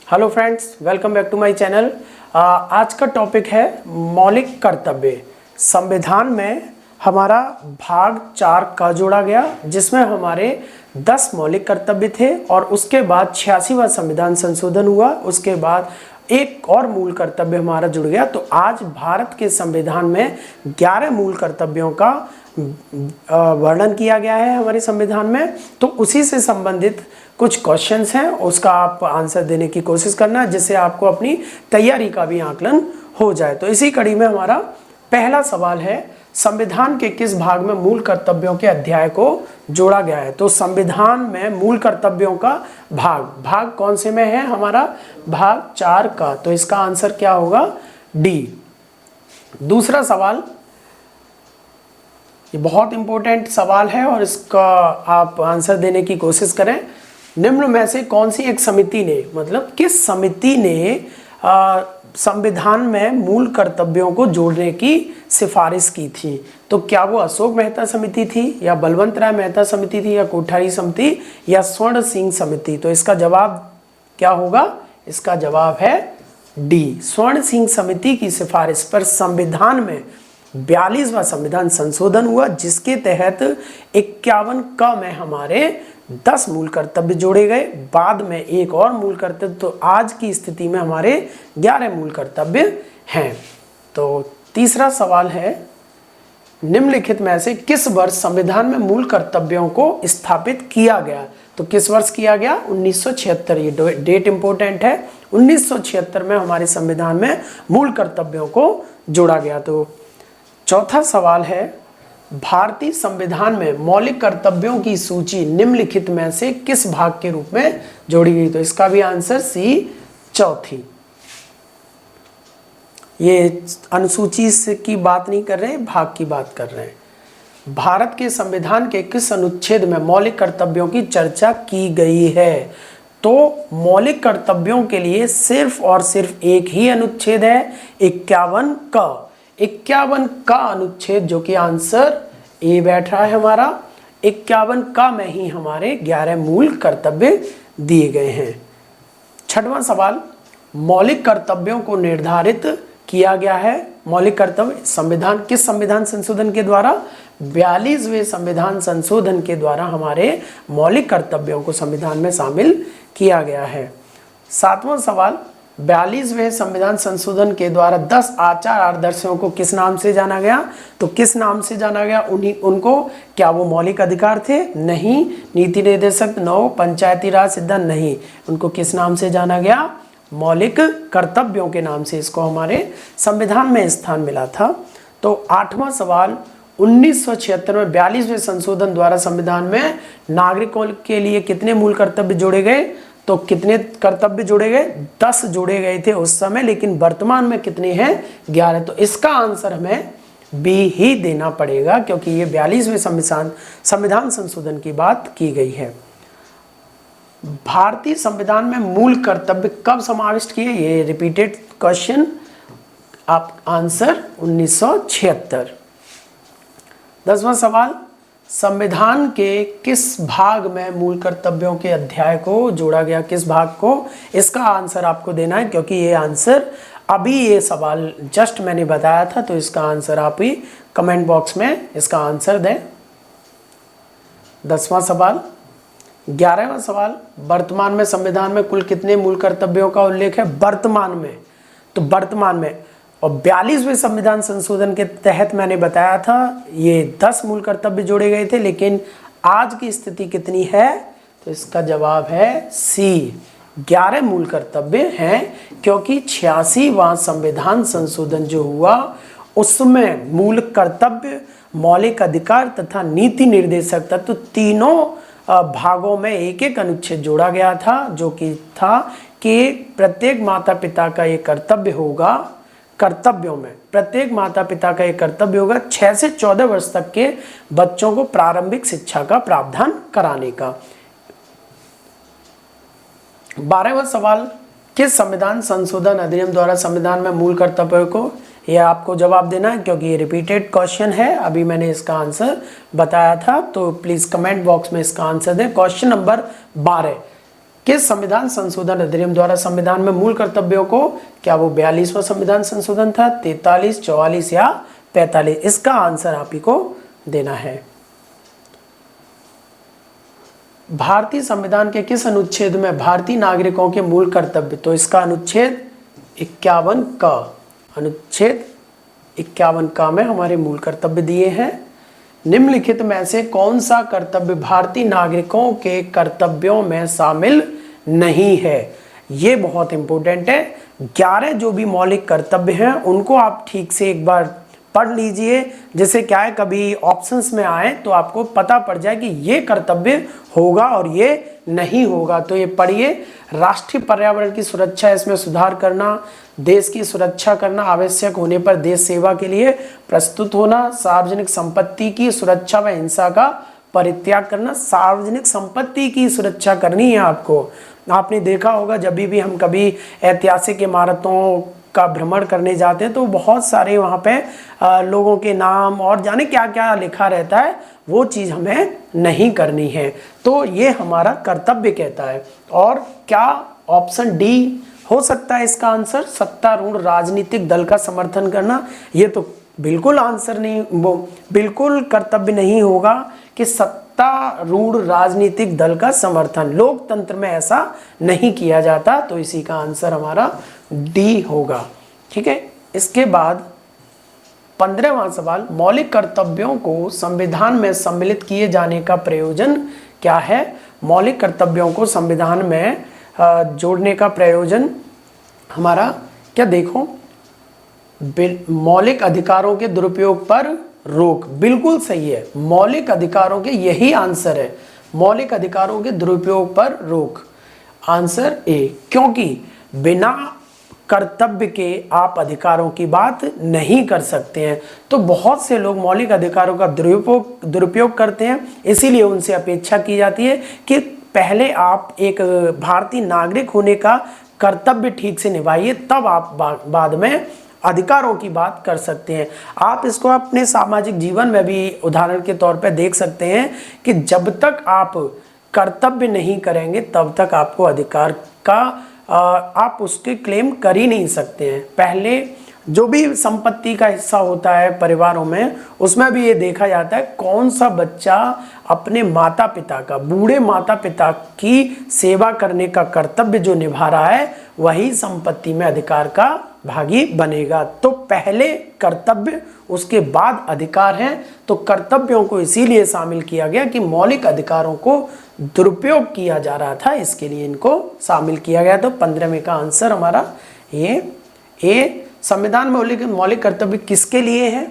Hello friends, welcome back to my channel. आज का topic है मौलिक कर्तव्य। संविधान में हमारा भाग 4 का जोड़ा गया, जिसमें हमारे 10 मौलिक कर्तव्य थे और उसके बाद 86वां संविधान संशोधन हुआ। उसके बाद एक और मूल कर्तव्य हमारा जुड़ गया। तो आज भारत के संविधान में 11 मूल कर्तव्यों का वर्णन किया गया है हमारे संविधान में। तो उसी से संबंधित कुछ क्वेश्चंस हैं, उसका आप आंसर देने की कोशिश करना, जिससे आपको अपनी तैयारी का भी आकलन हो जाए। तो इसी कड़ी में हमारा पहला सवाल है, संविधान के किस भाग में मूल कर्तव्यों के अध्याय को जोड़ा गया है? तो संविधान में मूल कर्तव्यों का भाग कौन से में है? हमारा भाग 4 का। तो इसका आंसर क्या होगा? डी। दूसरा सवाल, ये बहुत इंपॉर्टेंट सवाल है और इसका आप आंसर देने की कोशिश करें। निम्न में से कौन सी एक समिति ने, मतलब किस समिति ने संविधान में मूल कर्तव्यों को जोड़ने की सिफारिश की थी? तो क्या वो अशोक मेहता समिति थी, या बलवंत राय मेहता समिति थी, या कोठारी समिति, या स्वर्ण सिंह समिति? तो इसका जवाब क्या होगा? इसका जवाब है डी, स्वर्ण सिंह समिति की सिफारिश पर संविधान में 42वां संविधान संशोधन हुआ, जिसके तहत 51 क में हमारे 10 मूल कर्तव्य जोड़े गए, बाद में एक और मूल कर्तव्य। तो आज की स्थिति में हमारे 11 मूल कर्तव्य हैं। तो तीसरा सवाल है, निम्नलिखित में से किस वर्ष संविधान में मूल कर्तव्यों को स्थापित किया गया? तो किस वर्ष किया गया? 1976। ये डेट इंपॉर्टेंट है। 1976 में हमारे संविधान में मूल कर्तव्यों को जोड़ा गया। तो चौथा सवाल है, भारतीय संविधान में मौलिक कर्तव्यों की सूची निम्नलिखित में से किस भाग के रूप में जोड़ी गई? तो इसका भी आंसर सी, चौथी। ये अनुसूची की बात नहीं कर रहे, भाग की बात कर रहे हैं। भारत के संविधान के किस अनुच्छेद में मौलिक कर्तव्यों की चर्चा की गई है? तो मौलिक कर्तव्यों के लिए सिर्फ और सिर्फ एक ही अनुच्छेद है, 51 का। 51 का अनुच्छेद, जो कि आंसर ए बैठ रहा है हमारा। 51 का में ही हमारे 11 मूल कर्तव्य दिए गए हैं। छठवां सवाल, मौलिक कर्तव्यों को निर्धारित किया गया है। मौलिक कर्तव्य संविधान किस संविधान संशोधन के द्वारा? 42वें संविधान संशोधन के द्वारा हमारे मौलिक कर्तव्यों को संविधान में शामिल किया गया है। सातवां सवाल, 42वें संविधान संशोधन के द्वारा 10 आचार आदर्शों को किस नाम से जाना गया? तो किस नाम से जाना गया उनको? क्या वो मौलिक अधिकार थे? नहीं। नीति निर्देशक 9, पंचायती राज सिद्धांत? नहीं। उनको किस नाम से जाना गया? मौलिक कर्तव्यों के नाम से इसको हमारे संविधान में स्थान मिला था। तो आठवां सवाल, 1976 में 42वें संशोधन द्वारा संविधान में नागरिकों के लिए कितने मूल कर्तव्य जोड़े गए? तो कितने कर्तव्य जोड़े गए? 10 जोड़े गए थे उस समय, लेकिन वर्तमान में कितने हैं? 11। तो इसका आंसर हमें बी ही देना पड़ेगा, क्योंकि ये 42वें संविधान संशोधन की बात की गई है। भारतीय संविधान में मूल कर्तव्य कब समाविष्ट किए? ये रिपीटेड क्वेश्चन। आप आंसर 1976। 10वां सवाल, संविधान के किस भाग में मूल कर्तव्यों के अध्याय को जोड़ा गया? किस भाग को? इसका आंसर आपको देना है, क्योंकि ये आंसर अभी ये सवाल जस्ट मैंने बताया था। तो इसका आंसर आप ही कमेंट बॉक्स में इसका आंसर दें। 10वां सवाल। 11वां सवाल, वर्तमान में संविधान में कुल कितने मूल कर्तव्यों का उल्लेख है? वर्तमान में, तो वर्तमान में, और 42वें संविधान संशोधन के तहत मैंने बताया था ये 10 मूल कर्तव्य जोड़े गए थे, लेकिन आज की स्थिति कितनी है? तो इसका जवाब है सी, 11 मूल कर्तव्य हैं, क्योंकि 86वां संविधान संशोधन जो हुआ उसमें मूल कर्तव्य, मौलिक अधिकार तथा नीति निर्देशक तत्व तीनों भागों में एक एक अनुच्छेद जोड़ा गया था, जो कि था कि प्रत्येक माता पिता का ये कर्तव्य होगा, कर्तव्यों में प्रत्येक माता पिता का एक कर्तव्य होगा 6 से 14 वर्ष तक के बच्चों को प्रारंभिक शिक्षा का प्रावधान कराने का। 12वां सवाल, किस संविधान संशोधन अधिनियम द्वारा संविधान में मूल कर्तव्यों को? यह आपको जवाब देना है, क्योंकि ये रिपीटेड क्वेश्चन है। अभी मैंने इसका आंसर बताया था, तो प्लीज कमेंट बॉक्स में इसका आंसर दें। क्वेश्चन नंबर 12, किस संविधान संशोधन अधिनियम द्वारा संविधान में मूल कर्तव्यों को, क्या वो 42वां संविधान संशोधन था, 43, 44 या 45? इसका आंसर आप ही को देना है। भारतीय संविधान के किस अनुच्छेद में भारतीय नागरिकों के मूल कर्तव्य, तो इसका अनुच्छेद 51 का, अनुच्छेद 51 का में हमारे मूल कर्तव्य दिए हैं। निम्नलिखित में से कौन सा कर्तव्य भारतीय नागरिकों के कर्तव्यों में शामिल नहीं है? ये बहुत इंपॉर्टेंट है। 11 जो भी मौलिक कर्तव्य हैं उनको आप ठीक से एक बार पढ़ लीजिए, जिससे क्या है कभी ऑप्शंस में आए तो आपको पता पड़ जाए कि ये कर्तव्य होगा और ये नहीं होगा। तो ये पढ़िए, राष्ट्रीय पर्यावरण की सुरक्षा, इसमें सुधार करना, देश की सुरक्षा करना, आवश्यक होने पर देश सेवा के लिए प्रस्तुत होना, सार्वजनिक संपत्ति की सुरक्षा व हिंसा का परित्याग करना। सार्वजनिक संपत्ति की सुरक्षा करनी है आपको। आपने देखा होगा जब भी हम कभी ऐतिहासिक इमारतों का भ्रमण करने जाते हैं तो बहुत सारे वहाँ पे लोगों के नाम और जाने क्या क्या लिखा रहता है, वो चीज़ हमें नहीं करनी है। तो ये हमारा कर्तव्य कहता है। और क्या ऑप्शन डी हो सकता है इसका आंसर, सत्तारूढ़ राजनीतिक दल का समर्थन करना? ये तो बिल्कुल आंसर नहीं, वो बिल्कुल कर्तव्य नहीं होगा कि सत्तारूढ़ राजनीतिक दल का समर्थन, लोकतंत्र में ऐसा नहीं किया जाता। तो इसी का आंसर हमारा डी होगा। ठीक है, इसके बाद 15वां सवाल, मौलिक कर्तव्यों को संविधान में सम्मिलित किए जाने का प्रयोजन क्या है? मौलिक कर्तव्यों को संविधान में जोड़ने का प्रयोजन हमारा क्या, देखो, मौलिक अधिकारों के दुरुपयोग पर रोक, बिल्कुल सही है। मौलिक अधिकारों के, यही आंसर है, मौलिक अधिकारों के दुरुपयोग पर रोक, आंसर ए। क्योंकि बिना कर्तव्य के आप अधिकारों की बात नहीं कर सकते हैं। तो बहुत से लोग मौलिक अधिकारों का दुरुपयोग करते हैं, इसीलिए उनसे अपेक्षा की जाती है कि पहले आप एक भारतीय नागरिक होने का कर्तव्य ठीक से निभाइए, तब आप बाद में अधिकारों की बात कर सकते हैं। आप इसको अपने सामाजिक जीवन में भी उदाहरण के तौर पर देख सकते हैं कि जब तक आप कर्तव्य नहीं करेंगे तब तक आपको अधिकार का आप उसके क्लेम कर ही नहीं सकते हैं। पहले जो भी संपत्ति का हिस्सा होता है परिवारों में, उसमें भी ये देखा जाता है कौन सा बच्चा अपने माता पिता का, बूढ़े माता पिता की सेवा करने का कर्तव्य जो निभा रहा है, वही संपत्ति में अधिकार का भागी बनेगा। तो पहले कर्तव्य, उसके बाद अधिकार हैं। तो कर्तव्यों को इसीलिए शामिल किया गया कि मौलिक अधिकारों को दुरुपयोग किया जा रहा था, इसके लिए इनको शामिल किया गया। तो 15वें का आंसर हमारा ये संविधान में मौलिक कर्तव्य किसके लिए है?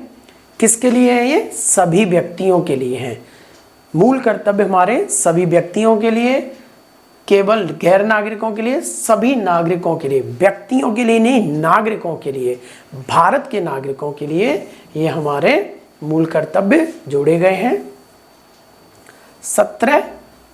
किसके लिए है? ये सभी व्यक्तियों के लिए है। मूल कर्तव्य हमारे सभी व्यक्तियों के लिए, केवल गैर नागरिकों के लिए, सभी नागरिकों के लिए, व्यक्तियों के लिए नहीं, नागरिकों के लिए, भारत के नागरिकों के लिए ये हमारे मूल कर्तव्य जोड़े गए हैं। 17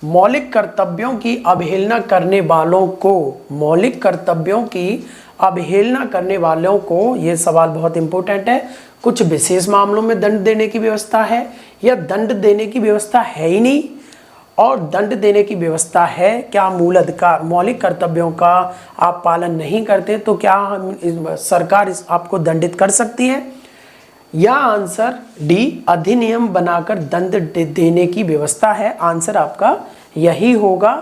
मौलिक कर्तव्यों की अवहेलना करने वालों को, मौलिक कर्तव्यों की अवहेलना करने वालों को, ये सवाल बहुत इंपॉर्टेंट है, कुछ विशेष मामलों में दंड देने की व्यवस्था है या दंड देने की व्यवस्था है ही नहीं? और दंड देने की व्यवस्था है, क्या मूल अधिकार, मौलिक कर्तव्यों का आप पालन नहीं करते तो क्या सरकार आपको दंडित कर सकती है? या आंसर डी, अधिनियम बनाकर दंड देने की व्यवस्था है। आंसर आपका यही होगा,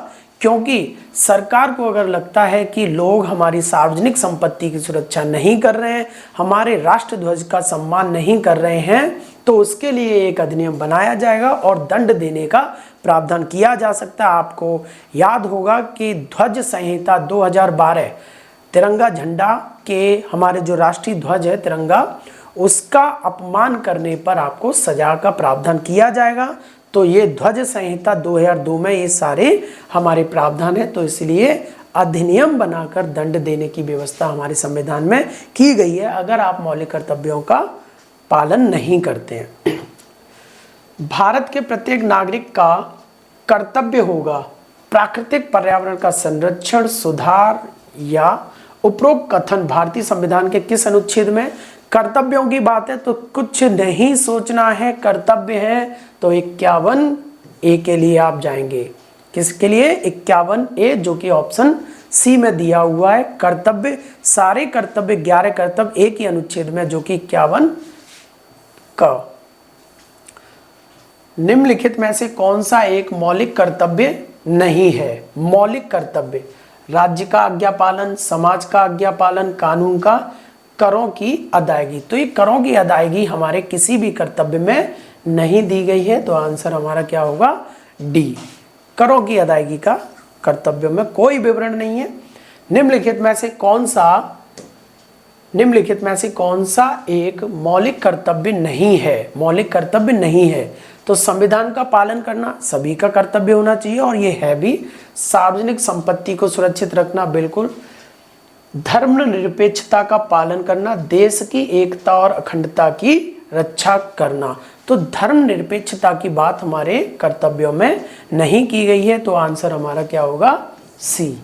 क्योंकि सरकार को अगर लगता है कि लोग हमारी सार्वजनिक संपत्ति की सुरक्षा नहीं कर रहे हैं, हमारे राष्ट्रध्वज का सम्मान नहीं कर रहे हैं, तो उसके लिए एक अधिनियम बनाया जाएगा और दंड देने का प्रावधान किया जा सकता है। आपको याद होगा कि ध्वज संहिता 2012, तिरंगा झंडा के, हमारे जो राष्ट्रीय ध्वज है तिरंगा, उसका अपमान करने पर आपको सजा का प्रावधान किया जाएगा। तो ये ध्वज संहिता 2002 में ये सारे हमारे प्रावधान है। तो इसलिए अधिनियम बनाकर दंड देने की व्यवस्था हमारे संविधान में की गई है अगर आप मौलिक कर्तव्यों का पालन नहीं करते हैं। भारत के प्रत्येक नागरिक का कर्तव्य होगा प्राकृतिक पर्यावरण का संरक्षण, सुधार या उपरोक्त कथन भारतीय संविधान के किस अनुच्छेद में? कर्तव्यों की बात है तो कुछ नहीं सोचना है, कर्तव्य है तो 51 ए के लिए आप जाएंगे। किसके लिए? 51A, जो कि ऑप्शन सी में दिया हुआ है। कर्तव्य, सारे कर्तव्य 11 कर्तव्य एक ही अनुच्छेद में, जो कि 51 का। निम्नलिखित में से कौन सा एक मौलिक कर्तव्य नहीं है? मौलिक कर्तव्य, राज्य का आज्ञा पालन, समाज का आज्ञा पालन, कानून का, करों की अदायगी। तो ये करों की अदायगी हमारे किसी भी कर्तव्य में नहीं दी गई है, तो आंसर हमारा क्या होगा? डी। करों की अदायगी का कर्तव्यों में कोई विवरण नहीं है। निम्नलिखित में से कौन सा एक मौलिक कर्तव्य नहीं है? मौलिक कर्तव्य नहीं है, तो संविधान का पालन करना सभी का कर्तव्य होना चाहिए, और ये है भी। सार्वजनिक संपत्ति को सुरक्षित रखना, बिल्कुल। धर्मनिरपेक्षता का पालन करना, देश की एकता और अखंडता की रक्षा करना। तो धर्मनिरपेक्षता की बात हमारे कर्तव्यों में नहीं की गई है, तो आंसर हमारा क्या होगा? सी।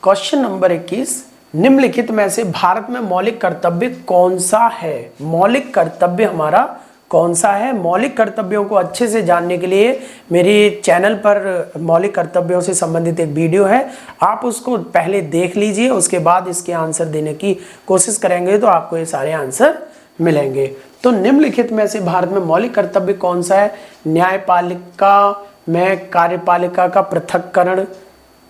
क्वेश्चन नंबर 21, निम्नलिखित में से भारत में मौलिक कर्तव्य कौन सा है? मौलिक कर्तव्य हमारा कौन सा है? मौलिक कर्तव्यों को अच्छे से जानने के लिए मेरे चैनल पर मौलिक कर्तव्यों से संबंधित एक वीडियो है, आप उसको पहले देख लीजिए, उसके बाद इसके आंसर देने की कोशिश करेंगे तो आपको ये सारे आंसर मिलेंगे। तो निम्नलिखित में से भारत में मौलिक कर्तव्य कौन सा है? न्यायपालिका में कार्यपालिका का पृथक्करण,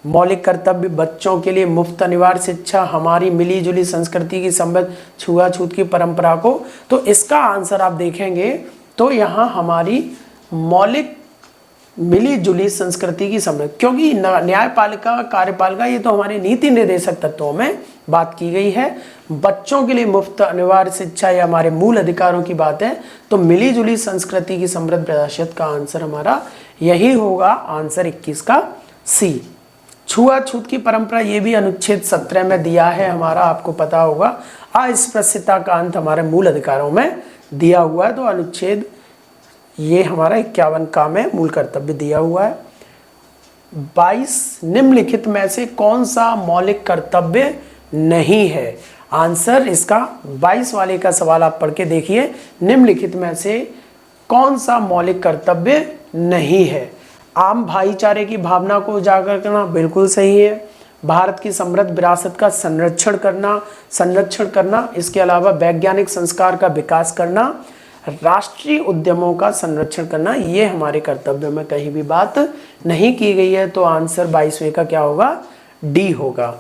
मौलिक कर्तव्य बच्चों के लिए मुफ्त अनिवार्य शिक्षा, हमारी मिली जुली संस्कृति की संबद्ध, छुआछूत की परंपरा को। तो इसका आंसर आप देखेंगे तो यहाँ हमारी मौलिक मिली जुली संस्कृति की संबद्ध, क्योंकि न्यायपालिका कार्यपालिका ये तो हमारे नीति निर्देशक तत्वों में बात की गई है। बच्चों के लिए मुफ्त अनिवार्य शिक्षा या हमारे मूल अधिकारों की बात है, तो मिली जुली संस्कृति की समृद्ध विरासत का आंसर हमारा यही होगा, आंसर 21 का सी। छुआछूत की परंपरा, ये भी अनुच्छेद 17 में दिया है हमारा, आपको पता होगा। अस्पृश्यता का अंत हमारे मूल अधिकारों में दिया हुआ है, तो अनुच्छेद ये हमारा 51 का में मूल कर्तव्य दिया हुआ है। 22, निम्नलिखित में से कौन सा मौलिक कर्तव्य नहीं है? आंसर इसका 22 वाले का सवाल आप पढ़ के देखिए, निम्नलिखित में से कौन सा मौलिक कर्तव्य नहीं है? आम भाईचारे की भावना को उजागर करना, बिल्कुल सही है। भारत की समृद्ध विरासत का संरक्षण करना, इसके अलावा वैज्ञानिक संस्कार का विकास करना, राष्ट्रीय उद्यमों का संरक्षण करना, ये हमारे कर्तव्यों में कहीं भी बात नहीं की गई है, तो आंसर 22वें का क्या होगा? डी होगा।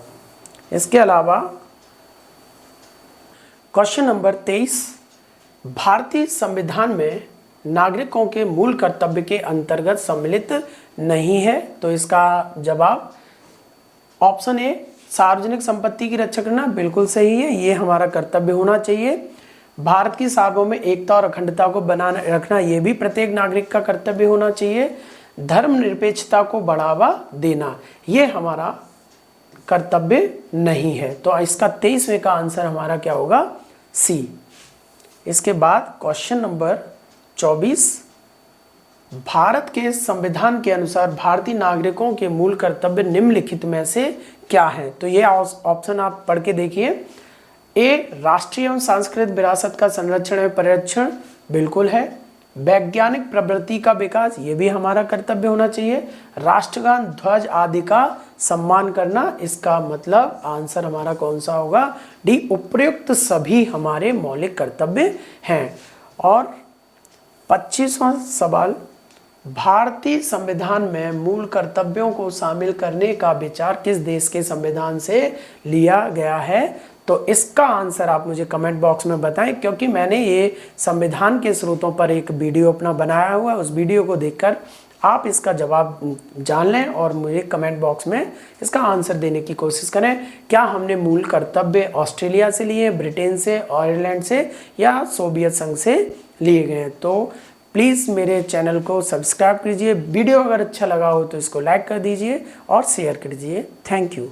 इसके अलावा क्वेश्चन नंबर 23, भारतीय संविधान में नागरिकों के मूल कर्तव्य के अंतर्गत सम्मिलित नहीं है, तो इसका जवाब ऑप्शन ए, सार्वजनिक संपत्ति की रक्षा करना, बिल्कुल सही है, ये हमारा कर्तव्य होना चाहिए। भारत की सार्वभौमिक एकता और अखंडता को बनाए रखना, ये भी प्रत्येक नागरिक का कर्तव्य होना चाहिए। धर्मनिरपेक्षता को बढ़ावा देना, ये हमारा कर्तव्य नहीं है, तो इसका 23वें का आंसर हमारा क्या होगा? सी। इसके बाद क्वेश्चन नंबर 24, भारत के संविधान के अनुसार भारतीय नागरिकों के मूल कर्तव्य निम्नलिखित में से क्या है? तो ये ऑप्शन आप पढ़ के देखिए। ए, राष्ट्रीय एवं सांस्कृतिक विरासत का संरक्षण एवं परिरक्षण, बिल्कुल है। वैज्ञानिक प्रवृत्ति का विकास, ये भी हमारा कर्तव्य होना चाहिए। राष्ट्रगान, ध्वज आदि का सम्मान करना, इसका मतलब आंसर हमारा कौन सा होगा? डी। उपर्युक्त सभी हमारे मौलिक कर्तव्य हैं। और 25वां सवाल, भारतीय संविधान में मूल कर्तव्यों को शामिल करने का विचार किस देश के संविधान से लिया गया है? तो इसका आंसर आप मुझे कमेंट बॉक्स में बताएं, क्योंकि मैंने ये संविधान के स्रोतों पर एक वीडियो अपना बनाया हुआ है, उस वीडियो को देखकर आप इसका जवाब जान लें और मुझे कमेंट बॉक्स में इसका आंसर देने की कोशिश करें। क्या हमने मूल कर्तव्य ऑस्ट्रेलिया से लिए, ब्रिटेन से, आयरलैंड से या सोवियत संघ से लिए गए हैं? तो प्लीज़ मेरे चैनल को सब्सक्राइब कीजिए। वीडियो अगर अच्छा लगा हो तो इसको लाइक कर दीजिए और शेयर कर दीजिए। Thank you.